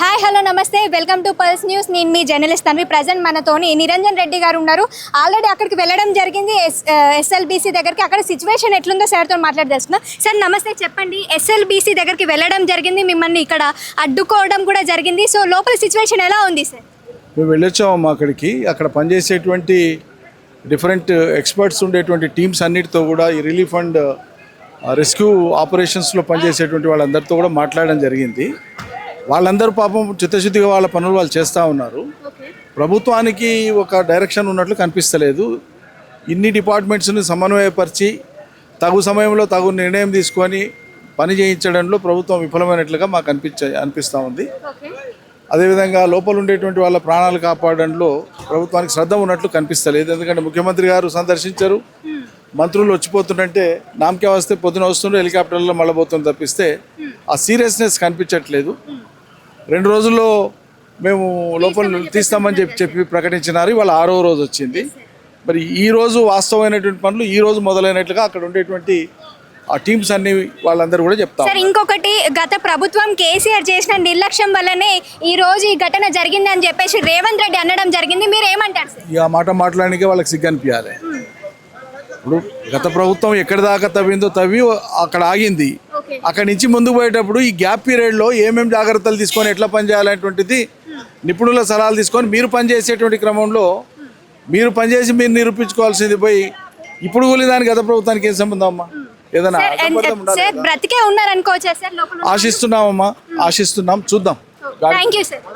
Hi hello నమస్తే welcome to pulse news. నేను మీ journalist Tanvi. Present మనతోని నిరంజన్ రెడ్డి గారు ఉన్నారు. ఆల్రెడీ అక్కడికి వెళ్ళడం జరిగింది ఎస్ఎల్బీసీ దగ్గరికి. అక్కడ సిచ్యువేషన్ ఎట్లుందో సార్తో మాట్లాడేస్తున్నాం. సార్ నమస్తే, చెప్పండి. ఎస్ఎల్బీసీ దగ్గరికి వెళ్ళడం జరిగింది, మిమ్మల్ని ఇక్కడ అడ్డుకోవడం కూడా జరిగింది. సో లోపల సిచ్యువేషన్ ఎలా ఉంది సార్? మేము వెళ్ళొచ్చాము అక్కడికి. అక్కడ పనిచేసేటువంటి డిఫరెంట్ ఎక్స్పర్ట్స్ ఉండేటువంటి టీమ్స్ అన్నిటితో కూడా ఈ రిలీఫ్ అండ్ రెస్క్యూ ఆపరేషన్స్లో పనిచేసేటువంటి వాళ్ళందరితో కూడా మాట్లాడడం జరిగింది. వాళ్ళందరూ పాపం చిత్తశుద్ధిగా వాళ్ళ పనులు వాళ్ళు చేస్తూ ఉన్నారు. ప్రభుత్వానికి ఒక డైరెక్షన్ ఉన్నట్లు కనిపిస్తలేదు. ఇన్ని డిపార్ట్మెంట్స్ని సమన్వయపరిచి తగు సమయంలో తగు నిర్ణయం తీసుకొని పని చేయించడంలో ప్రభుత్వం విఫలమైనట్లుగా మాకు అనిపిస్తూ ఉంది. అదేవిధంగా లోపల ఉండేటువంటి వాళ్ళ ప్రాణాలు కాపాడడంలో ప్రభుత్వానికి శ్రద్ధ ఉన్నట్లు కనిపిస్తలేదు. ఎందుకంటే ముఖ్యమంత్రి గారు సందర్శించారు, మంత్రులు వచ్చిపోతుంటే నామకే వస్తే పొద్దున వస్తుండే హెలికాప్టర్లో మళ్ళీ పోతుంది తప్పిస్తే ఆ సీరియస్నెస్ కనిపించట్లేదు. 2 రోజుల్లో మేము లోపల తీస్తామని చెప్పి ప్రకటించినారు. ఇవాళ 6వ రోజు వచ్చింది. మరి ఈ రోజు వాస్తవమైనటువంటి పనులు ఈ రోజు మొదలైనట్లుగా అక్కడ ఉండేటువంటి ఆ టీమ్స్ అన్ని వాళ్ళందరూ కూడా చెప్తారు. సార్ ఇంకొకటి, గత ప్రభుత్వం కేసీఆర్ చేసిన నిర్లక్ష్యం వల్లనే ఈ రోజు ఈ ఘటన జరిగిందని చెప్పేసి రేవంత్ రెడ్డి అనడం జరిగింది. మీరు ఏమంటారు సార్? ఈ మాట మాట్లాడడానికి వాళ్ళకి సిగ్గనిపించాలి. ఇప్పుడు గత ప్రభుత్వం ఎక్కడి దాకా తవ్విందో తవ్వి అక్కడ ఆగింది. అక్కడి నుంచి ముందుకు పోయేటప్పుడు ఈ గ్యాప్ పీరియడ్లో ఏమేమి జాగ్రత్తలు తీసుకొని ఎట్లా పనిచేయాలనేటువంటిది నిపుణుల సలహాలు తీసుకొని మీరు పనిచేసేటువంటి క్రమంలో మీరు పనిచేసి మీరు నిరూపించుకోవాల్సింది పోయి ఇప్పుడు కూలి దానికి గత ప్రభుత్వానికి ఏం సంబంధం అమ్మా? ఏదైనా బ్రతికే ఉన్నారనుకోవచ్చా సార్? ఆశిస్తున్నామమ్మా, ఆశిస్తున్నాం, చూద్దాం. Thank you sir.